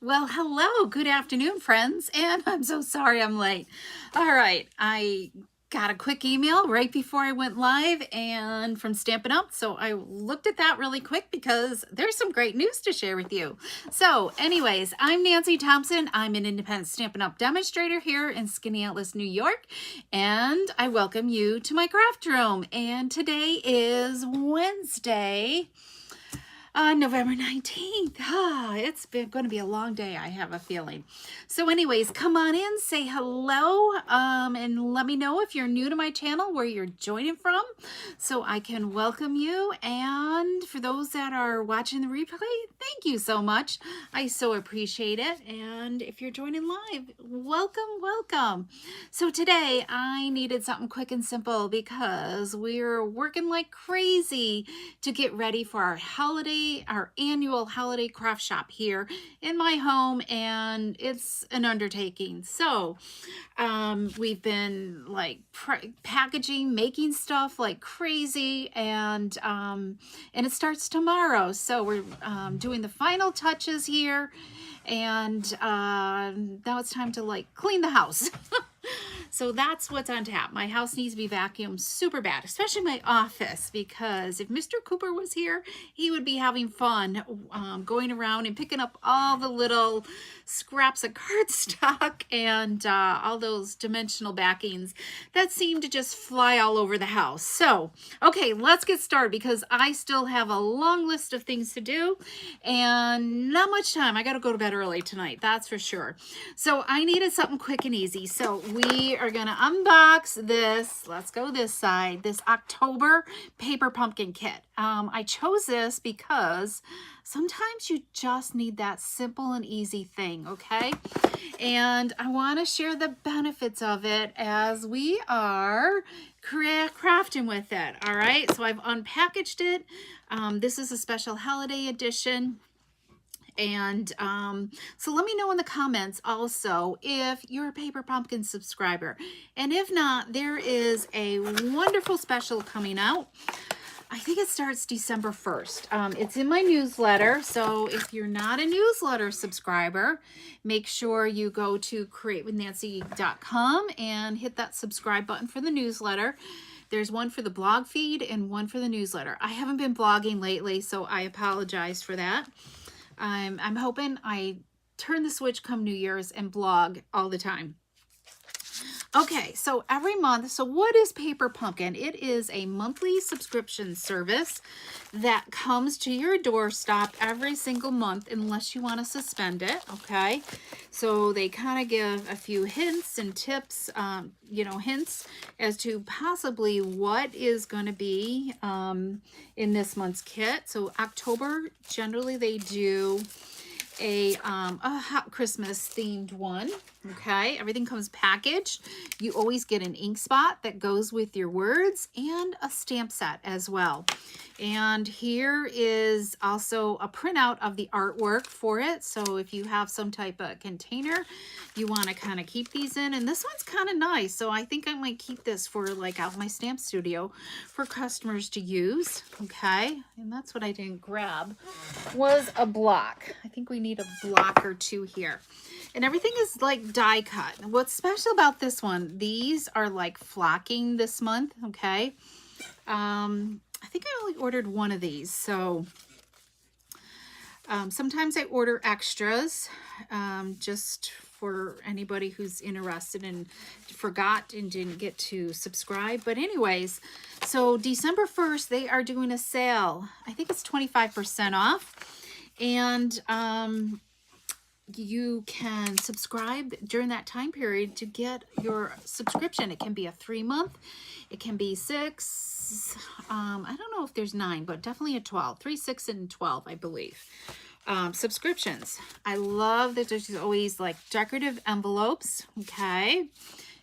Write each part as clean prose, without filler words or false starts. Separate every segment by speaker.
Speaker 1: Well, hello, good afternoon, friends, and I'm so sorry I'm late. All right, I got a quick email right before I went live and from Stampin' Up, so I looked at that really quick because there's some great news to share with you. So anyways, I'm Nancy Thompson. I'm an independent Stampin' Up demonstrator here in Skaneateles, New York, and I welcome you to my craft room. And today is Wednesday, November 19th. It's going to be a long day, I have a feeling. So anyways, come on in, say hello, and let me know if you're new to my channel, where you're joining from, so I can welcome you. And for those that are watching the replay, thank you so much. I so appreciate it. And if you're joining live, welcome, welcome. So today I needed something quick and simple because we're working like crazy to get ready for our annual Holiday Craft Shop here in my home, and it's an undertaking. So we've been like packaging, making stuff like crazy, and it starts tomorrow. So we're doing the final touches here, and now it's time to like clean the house. So that's what's on tap. My house needs to be vacuumed super bad, especially my office, because if Mr. Cooper was here, he would be having fun going around and picking up all the little scraps of cardstock and all those dimensional backings that seem to just fly all over the house. So, okay, let's get started because I still have a long list of things to do and not much time. I got to go to bed early tonight, that's for sure. So I needed something quick and easy. So we are going to unbox this, let's go this side, this October paper pumpkin kit. I chose this because sometimes you just need that simple and easy thing, okay? And I want to share the benefits of it as we are crafting with it, all right? So I've unpackaged it. This is a special holiday edition. And so let me know in the comments also if you're a Paper Pumpkin subscriber. And if not, there is a wonderful special coming out. I think it starts December 1st. It's in my newsletter. So if you're not a newsletter subscriber, make sure you go to createwithnancy.com and hit that subscribe button for the newsletter. There's one for the blog feed and one for the newsletter. I haven't been blogging lately, so I apologize for that. I'm hoping I turn the switch come New Year's and blog all the time. Okay, so every month, so what is Paper Pumpkin? It is a monthly subscription service that comes to your doorstep every single month unless you want to suspend it, okay? So they kind of give a few hints and tips, hints as to possibly what is going to be in this month's kit. So October, generally they do a hot Christmas themed one. Okay, everything comes packaged. You always get an ink spot that goes with your words and a stamp set as well. And here is also a printout of the artwork for it. So if you have some type of container you want to kind of keep these in, and this one's kind of nice, so I think I might keep this for like out my stamp studio for customers to use. Okay, and that's what I didn't grab was a block. I think we need a block or two here. And everything is like die cut. What's special about this one, these are like flocking this month, okay? I think I only ordered one of these, so sometimes I order extras just for anybody who's interested and forgot and didn't get to subscribe. But anyways, so December 1st, they are doing a sale. I think it's 25% off. And you can subscribe during that time period to get your subscription. It can be a 3-month, it can be 6, I don't know if there's 9, but definitely a 12, 3, 6, and 12, I believe. Subscriptions. I love that there's always like decorative envelopes, okay?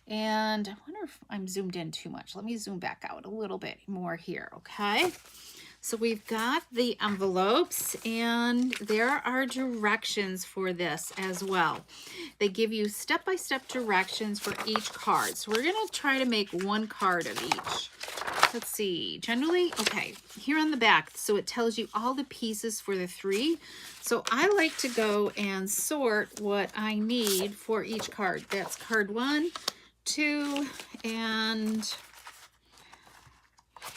Speaker 1: And I wonder if I'm zoomed in too much. Let me zoom back out a little bit more here, okay? So we've got the envelopes, and there are directions for this as well. They give you step-by-step directions for each card. So we're going to try to make one card of each. let's see, generally, okay, here on the back, so it tells you all the pieces for the 3. So I like to go and sort what I need for each card. That's card 1, 2, and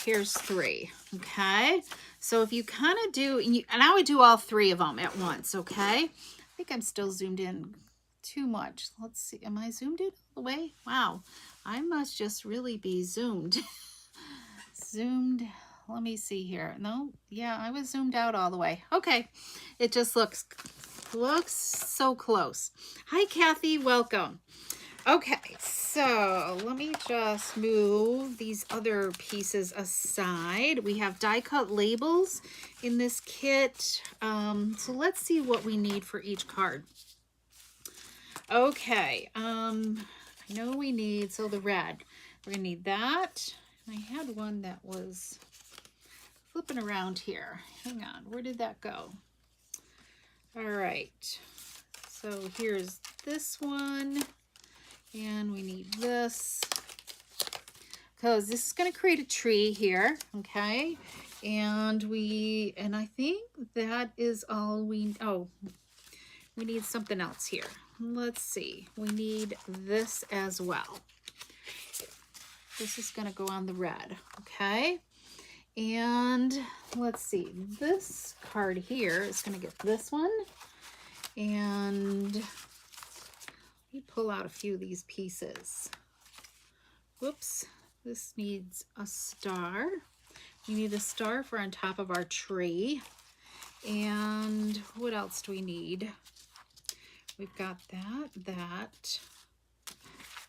Speaker 1: here's 3. Okay, so if you kind of do, and I would do all 3 of them at once. Okay, I think I'm still zoomed in too much. Let's see, am I zoomed in all the way? Wow, I must just really be zoomed. Zoomed, let me see here. No, yeah, I was zoomed out all the way. Okay, it just looks so close. Hi Kathy, welcome. Okay, so let me just move these other pieces aside. We have die cut labels in this kit. So let's see what we need for each card. Okay, I know we need, so the red, we're gonna need that. I had one that was flipping around here. Hang on, where did that go? All right, so here's this one. And we need this because this is going to create a tree here, okay? And I think that is all we need something else here. Let's see. We need this as well. This is going to go on the red, okay? And let's see. This card here is going to get this one. And let me pull out a few of these pieces. Whoops, this needs a star. We need a star for on top of our tree. And what else do we need? We've got that. I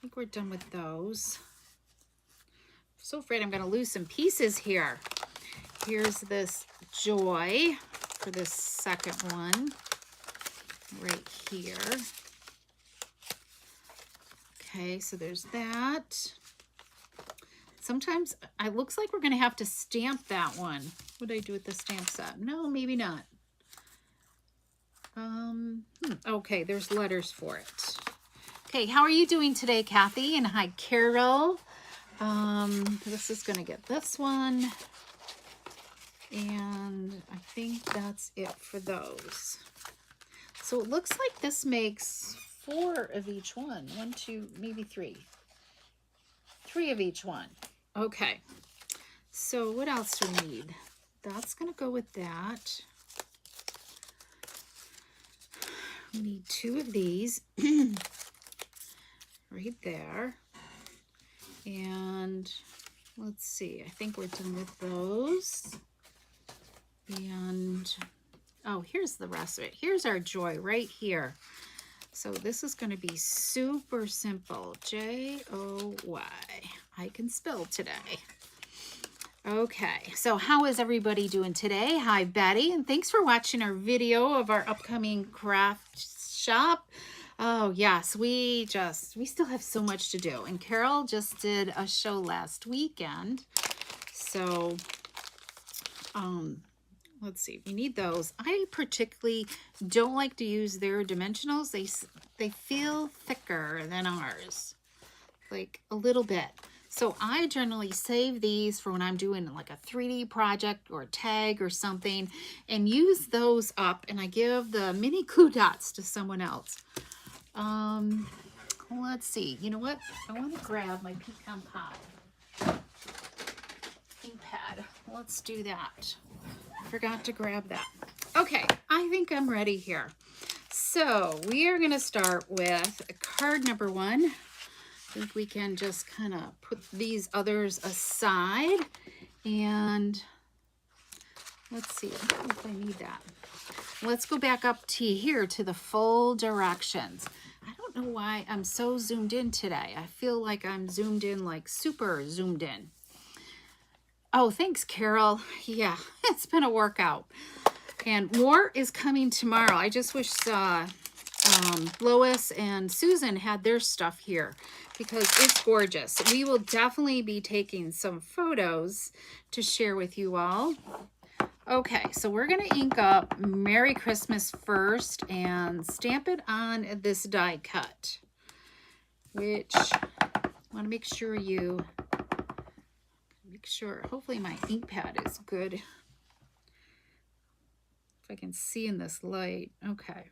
Speaker 1: think we're done with those. I'm so afraid I'm going to lose some pieces here. Here's this joy for this second one right here. Okay, so there's that. Sometimes it looks like we're going to have to stamp that one. What did I do with the stamp set? No, maybe not. Okay, there's letters for it. Okay, how are you doing today, Kathy? And hi, Carol. This is going to get this one. And I think that's it for those. So it looks like this makes 4 of each one. 1, 2, maybe 3. 3 of each one. Okay. So what else do we need? That's going to go with that. We need 2 of these right there. And let's see. I think we're done with those. And oh, here's the rest of it. Here's our joy right here. So this is going to be super simple. J-O-Y. I can spell today. Okay, so how is everybody doing today? Hi, Betty, and thanks for watching our video of our upcoming craft shop. Oh, yes, we still have so much to do. And Carol just did a show last weekend. So, let's see, we need those. I particularly don't like to use their dimensionals. They feel thicker than ours, like a little bit. So I generally save these for when I'm doing like a 3D project or a tag or something and use those up, and I give the mini clue dots to someone else. Let's see, you know what? I want to grab my pecan pie ink pad. Let's do that. Forgot to grab that. Okay, I think I'm ready here. So we are going to start with card number 1. I think we can just kind of put these others aside. And let's see if I need that. Let's go back up to here to the full directions. I don't know why I'm so zoomed in today. I feel like I'm zoomed in, like super zoomed in. Oh, thanks, Carol. Yeah, it's been a workout. And more is coming tomorrow. I just wish Lois and Susan had their stuff here because it's gorgeous. We will definitely be taking some photos to share with you all. Okay, so we're going to ink up Merry Christmas first and stamp it on this die cut, which I want to make sure sure. Hopefully my ink pad is good. If I can see in this light. Okay.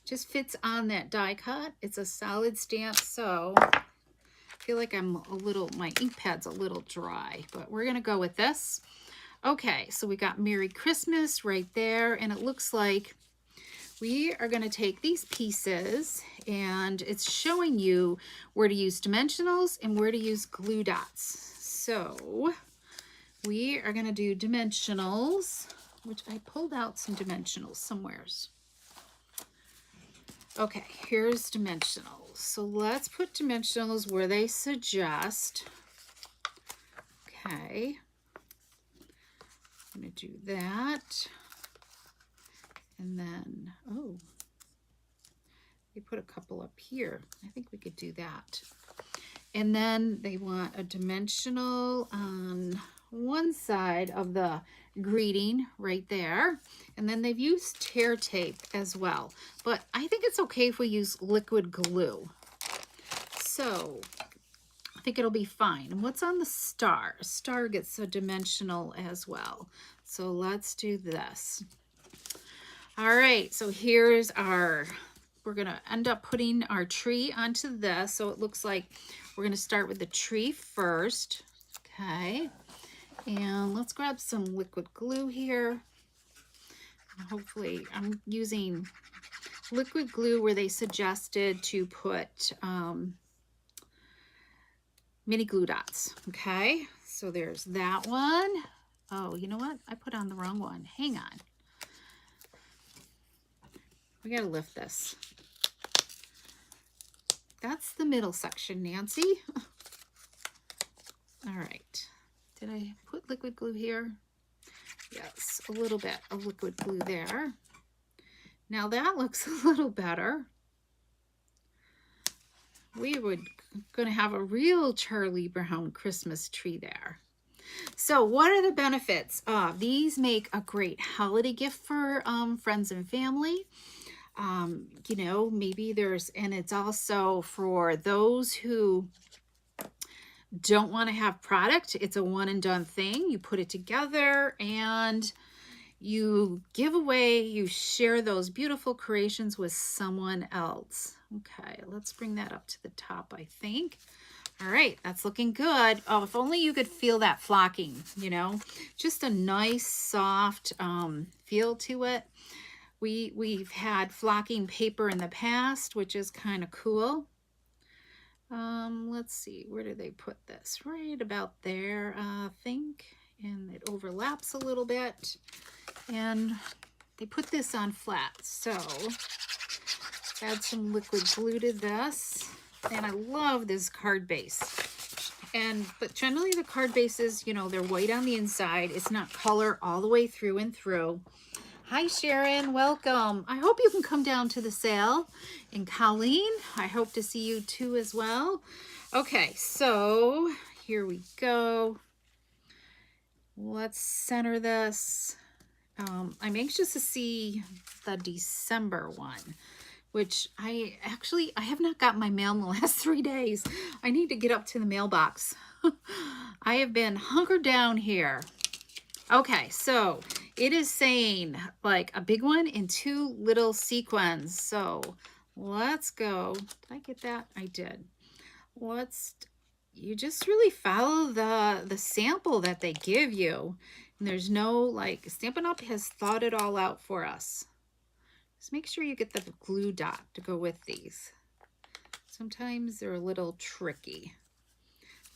Speaker 1: Just fits on that die cut. It's a solid stamp, so I feel like my ink pad's a little dry, but we're gonna go with this. Okay, so we got Merry Christmas right there, and it looks like we are gonna take these pieces, and it's showing you where to use dimensionals and where to use glue dots. So we are gonna do dimensionals, which I pulled out some dimensionals somewheres. Okay, here's dimensionals. So let's put dimensionals where they suggest. Okay, I'm gonna do that. And then, oh, they put a couple up here. I think we could do that. And then they want a dimensional on one side of the greeting right there. And then they've used tear tape as well. But I think it's okay if we use liquid glue. So I think it'll be fine. And what's on the star? A star gets a dimensional as well. So let's do this. All right, so here's our, we're gonna end up putting our tree onto this. So it looks like we're gonna start with the tree first. Okay, and let's grab some liquid glue here. Hopefully I'm using liquid glue where they suggested to put mini glue dots. Okay, so there's that one. Oh, you know what? I put on the wrong one. Hang on. We gotta lift this. That's the middle section, Nancy. All right. Did I put liquid glue here? Yes, a little bit of liquid glue there. Now that looks a little better. We were gonna have a real Charlie Brown Christmas tree there. So what are the benefits? These make a great holiday gift for friends and family. You know, maybe and it's also for those who don't want to have product. It's a one and done thing. You put it together and you give away, you share those beautiful creations with someone else. Okay, let's bring that up to the top, I think. All right, that's looking good. Oh, if only you could feel that flocking, you know, just a nice soft feel to it. We've had flocking paper in the past, which is kind of cool. Let's see, where do they put this? Right about there, I think, and it overlaps a little bit. And they put this on flat, so add some liquid glue to this. And I love this card base. But generally the card bases, you know, they're white on the inside. It's not color all the way through and through. Hi Sharon, welcome. I hope you can come down to the sale. And Colleen, I hope to see you too as well. Okay, so here we go. Let's center this. I'm anxious to see the December one, which I have not got my mail in the last 3 days. I need to get up to the mailbox. I have been hunkered down here. Okay, so it is saying like a big one and 2 little sequins. So let's go. Did I get that? I did. You just really follow the sample that they give you. And there's no, like, Stampin' Up! Has thought it all out for us. Just make sure you get the glue dot to go with these. Sometimes they're a little tricky.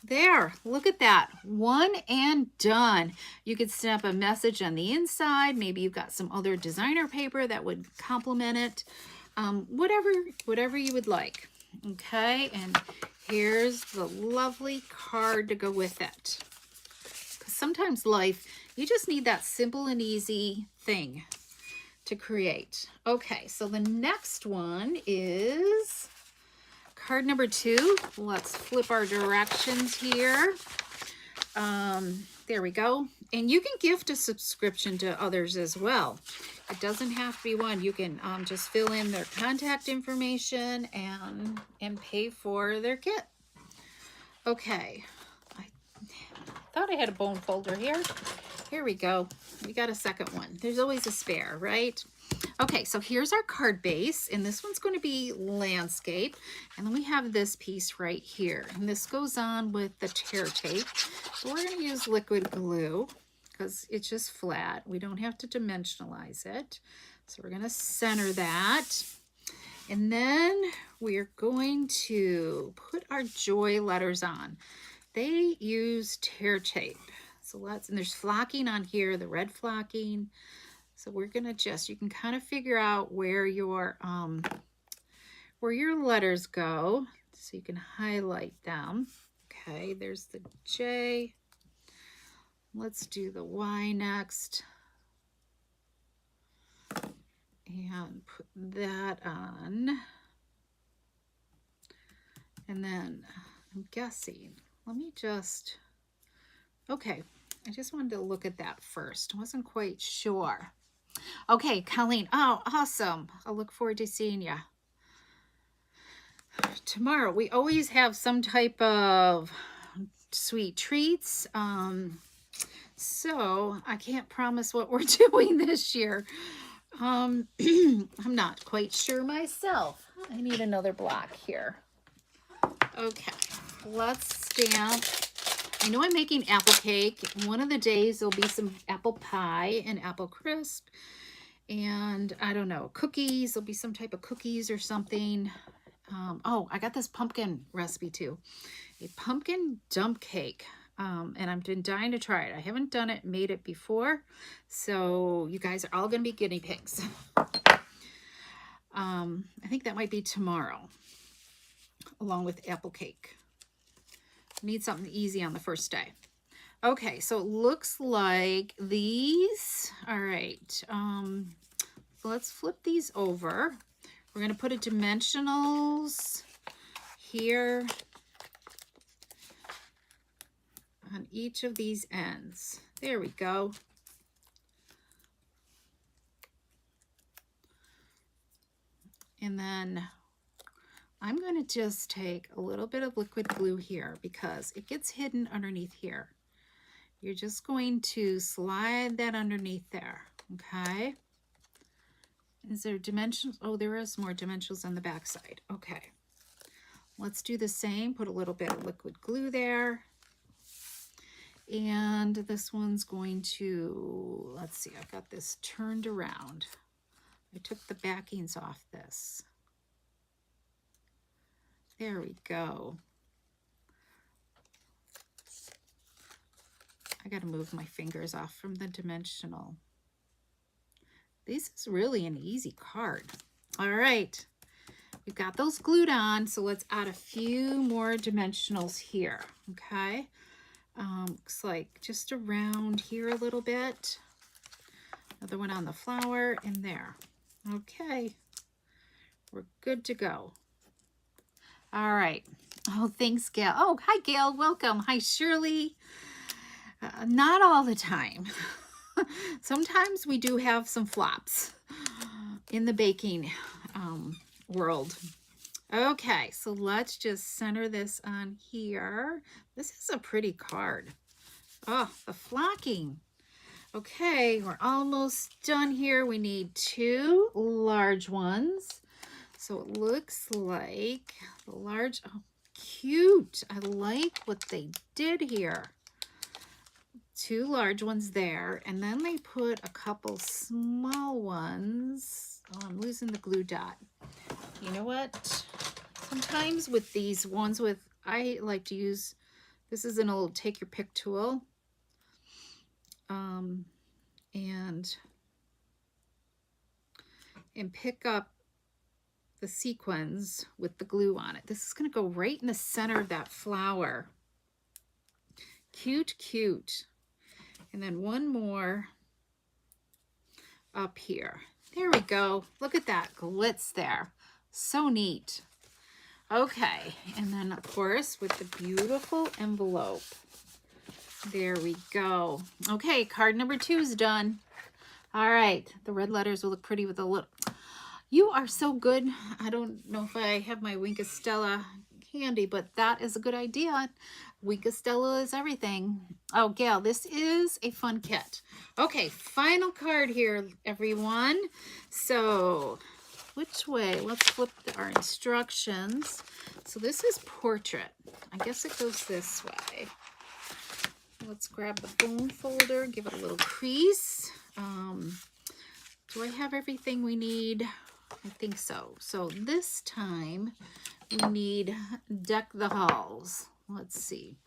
Speaker 1: There, look at that. One and done. You could snap a message on the inside. Maybe you've got some other designer paper that would complement it. Whatever you would like. Okay, and here's the lovely card to go with it. Because sometimes life, you just need that simple and easy thing to create. Okay, so the next one is card number 2. Let's flip our directions here. There we go. And you can gift a subscription to others as well. It doesn't have to be one. You can just fill in their contact information and pay for their kit. Okay. I thought I had a bone folder here. Here we go. We got a second one. There's always a spare, right? Okay, so here's our card base, and this one's going to be landscape. And then we have this piece right here. And this goes on with the tear tape. So we're going to use liquid glue because it's just flat. We don't have to dimensionalize it. So we're going to center that. And then we're going to put our joy letters on. They use tear tape. So and there's flocking on here, the red flocking. So we're gonna you can kind of figure out where your letters go. So you can highlight them. Okay, there's the J. Let's do the Y next. And put that on. And then I'm guessing, okay, I just wanted to look at that first. I wasn't quite sure. Okay, Colleen, oh, awesome. I'll look forward to seeing you tomorrow. We always have some type of sweet treats. So I can't promise what we're doing this year. I'm not quite sure myself. I need another block here. Okay, let's stamp. I know I'm making apple cake. One of the days there'll be some apple pie and apple crisp. And I don't know, cookies. There'll be some type of cookies or something. Oh, I got this pumpkin recipe too. A pumpkin dump cake. And I've been dying to try it. I haven't made it before. So you guys are all going to be guinea pigs. I think that might be tomorrow, along with apple cake. Need something easy on the first day. Okay, so it looks like these. All right. So let's flip these over. We're going to put a dimensionals here on each of these ends. There we go. And then I'm going to just take a little bit of liquid glue here because it gets hidden underneath here. You're just going to slide that underneath there, okay? Is there dimensions? Oh, there is more dimensions on the back side. Okay. Let's do the same. Put a little bit of liquid glue there. And this one's going to, let's see, I've got this turned around. I took the backings off this. There we go. I got to move my fingers off from the dimensional. This is really an easy card. All right. We've got those glued on, so let's add a few more dimensionals here, okay? Looks like just around here a little bit. Another one on the flower and there. Okay. We're good to go. All right. Oh, thanks, Gail. Oh, hi, Gail. Welcome. Hi, Shirley. Not all the time. Sometimes we do have some flops in the baking world. Okay, so let's just center this on here. This is a pretty card. Oh, the flocking. Okay, we're almost done here. We need 2 large ones. So it looks like the large, oh, cute. I like what they did here. 2 large ones there, and then they put a couple small ones. Oh, I'm losing the glue dot. You know what? Sometimes with these ones I like to use, this is an old take your pick tool. And pick up the sequins with the glue on it. This is going to go right in the center of that flower. Cute, cute. And then one more up here. There we go. Look at that glitz there. So neat. Okay, and then of course with the beautiful envelope. There we go. Okay, card number 2 is done. All right, the red letters will look pretty with a little. You are so good. I don't know if I have my Wink of Stella candy, but that is a good idea. Weekastella is everything. Oh, Gail, this is a fun kit. Okay, final card here, everyone. So, which way? Let's flip our instructions. So this is portrait. I guess it goes this way. Let's grab the bone folder, give it a little crease. Do I have everything we need? I think so. So this time we need Deck the Halls. Let's see.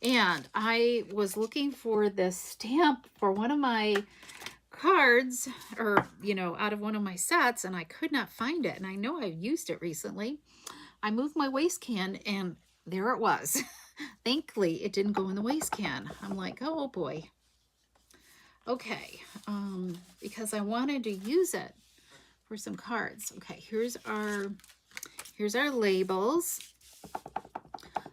Speaker 1: And I was looking for this stamp for one of my cards, or, you know, out of one of my sets, and I could not find it. And I know I've used it recently. I moved my waste can and there it was. Thankfully, it didn't go in the waste can. I'm like, oh boy. Okay, because I wanted to use it for some cards. Okay, here's our labels.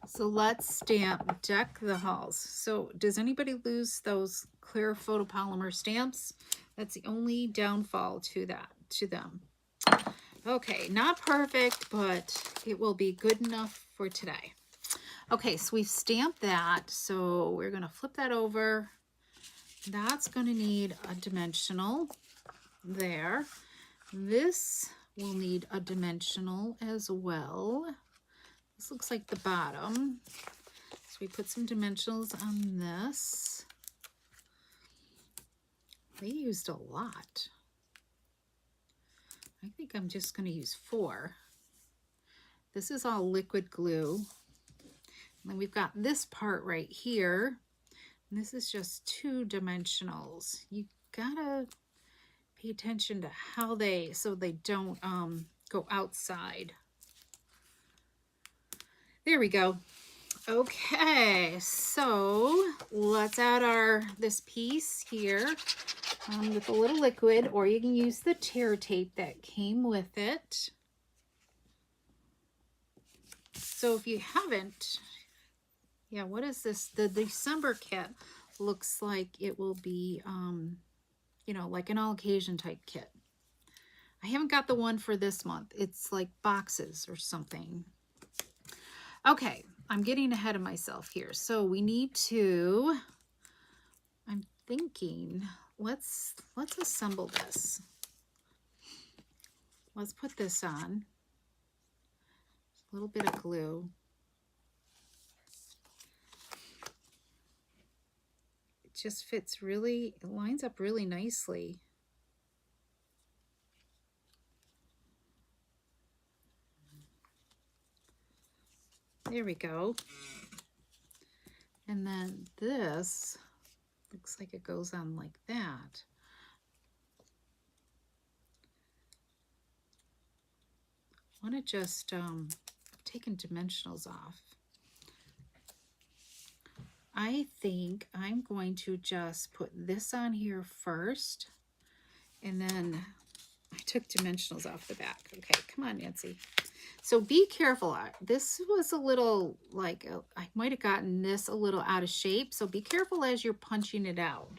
Speaker 1: So let's stamp Deck the Halls. So does anybody lose those clear photopolymer stamps? That's the only downfall to them. Okay, not perfect, but it will be good enough for today. Okay, so we've stamped that. So we're gonna flip that over. That's going to need a dimensional there. This will need a dimensional as well. This looks like the bottom. So we put some dimensionals on this. They used a lot. I think I'm just going to use 4. This is all liquid glue. And then we've got this part right here. And this is just 2 dimensionals. You gotta pay attention to how so they don't go outside. There we go. Okay, so let's add this piece here with a little liquid, or you can use the tear tape that came with it. So if you haven't, yeah, what is this? The December kit looks like it will be, you know, like an all occasion type kit. I haven't got the one for this month. It's like boxes or something. Okay, I'm getting ahead of myself here. So we need to, I'm thinking, let's assemble this. Let's put this on. A little bit of glue. Just fits really, it lines up really nicely. There we go. And then this looks like it goes on like that. I want to just taken dimensionals off. I think I'm going to just put this on here first, and then I took dimensionals off the back. Okay, come on, Nancy. So be careful. This was a little like, I might have gotten this a little out of shape, so be careful as you're punching it out.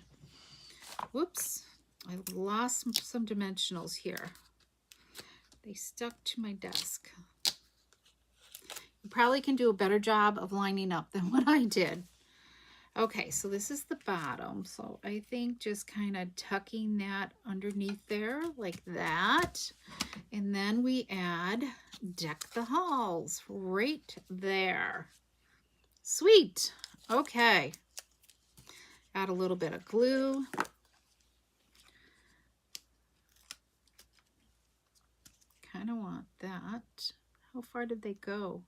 Speaker 1: Whoops, I lost some dimensionals here. They stuck to my desk. You probably can do a better job of lining up than what I did. Okay, so this is the bottom. So I think just kind of tucking that underneath there like that. And then we add Deck the Halls right there. Sweet. Okay. Add a little bit of glue. Kind of want that. How far did they go?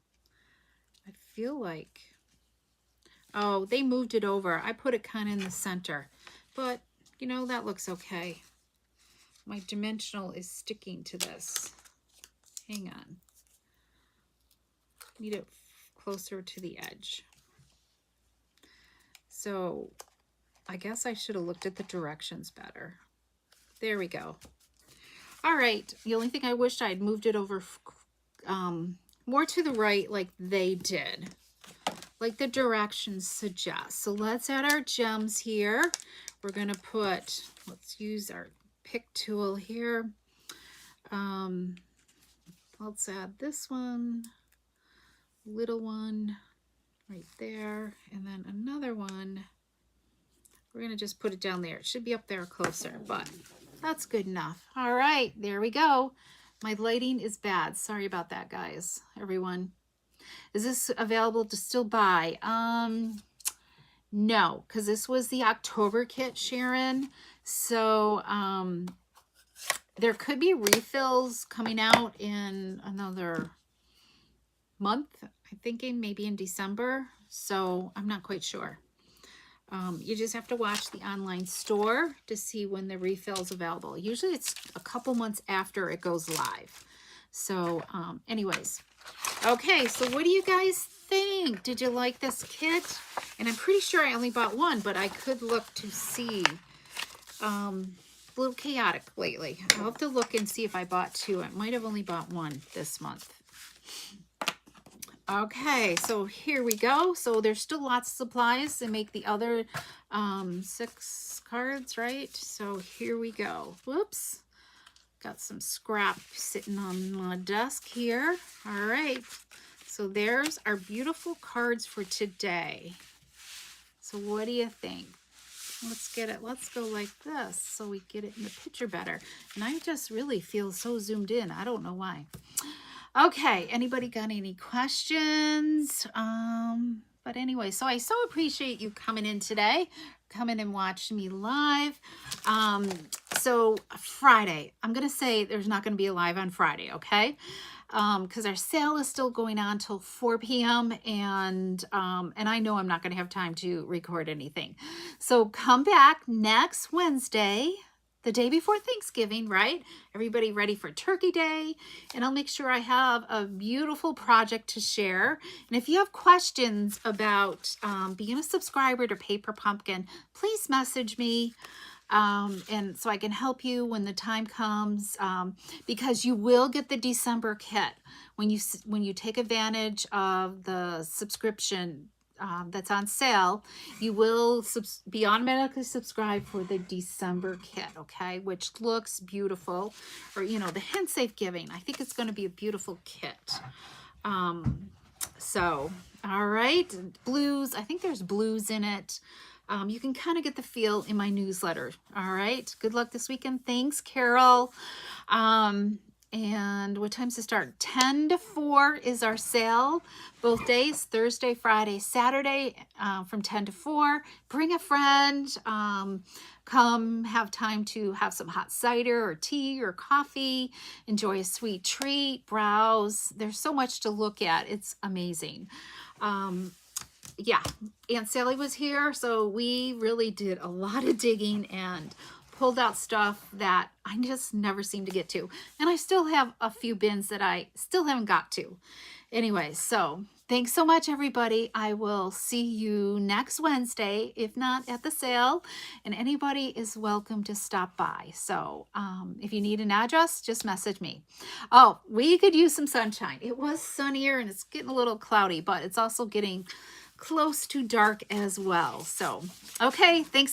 Speaker 1: I feel like, oh, they moved it over. I put it kind of in the center, but you know, that looks okay. My dimensional is sticking to this. Hang on. Need it closer to the edge. So I guess I should have looked at the directions better. There we go. All right. The only thing I wished I had moved it over more to the right like they did, like the directions suggest. So let's add our gems here. We're going to put, let's use our pick tool here. Let's add this one, little one, right there. And then another one. We're going to just put it down there. It should be up there closer, but that's good enough. All right, there we go. My lighting is bad. Sorry about that, guys, everyone. Is this available to still buy? No, because this was the October kit, Sharon. So there could be refills coming out in another month. I'm thinking maybe in December. So I'm not quite sure. You just have to watch the online store to see when the refill's available. Usually it's a couple months after it goes live. So anyways, okay, so what do you guys think? Did you like this kit? And I'm pretty sure I only bought one, but I could look to see. A little chaotic lately. I'll have to look and see if I bought two. I might have only bought one this month. Okay, so here we go. So there's still lots of supplies to make the other 6 cards, right? So here we go. Whoops. Got some scrap sitting on my desk here. All right. So there's our beautiful cards for today. So what do you think? Let's get it. Let's go like this so we get it in the picture better. And I just really feel so zoomed in. I don't know why. Okay, anybody got any questions? But anyway, so I so appreciate you coming in today, coming and watching me live. So Friday, I'm going to say there's not going to be a live on Friday, okay? Because our sale is still going on till 4 p.m. And I know I'm not going to have time to record anything. So come back next Wednesday, the day before Thanksgiving, right? Everybody ready for Turkey Day. And I'll make sure I have a beautiful project to share. And if you have questions about being a subscriber to Paper Pumpkin, please message me. And so I can help you when the time comes, because you will get the December kit when you take advantage of the subscription that's on sale. You will be automatically subscribed for the December kit, okay, which looks beautiful. Or, you know, the hints they've given, I think it's going to be a beautiful kit. So all right, blues, I think there's blues in it. You can kind of get the feel in my newsletter. All right, good luck this weekend. Thanks, Carol. And what time's it start? 10 to 4 is our sale. Both days, Thursday, Friday, Saturday, from 10 to 4. Bring a friend. Come have time to have some hot cider or tea or coffee. Enjoy a sweet treat. Browse. There's so much to look at. It's amazing. Yeah, Aunt Sally was here, so we really did a lot of digging and pulled out stuff that I just never seem to get to. And I still have a few bins that I still haven't got to. Anyway, so thanks so much, everybody. I will see you next Wednesday, if not at the sale. And anybody is welcome to stop by. So if you need an address, just message me. Oh, we could use some sunshine. It was sunnier and it's getting a little cloudy, but it's also getting close to dark as well. So, okay, thanks.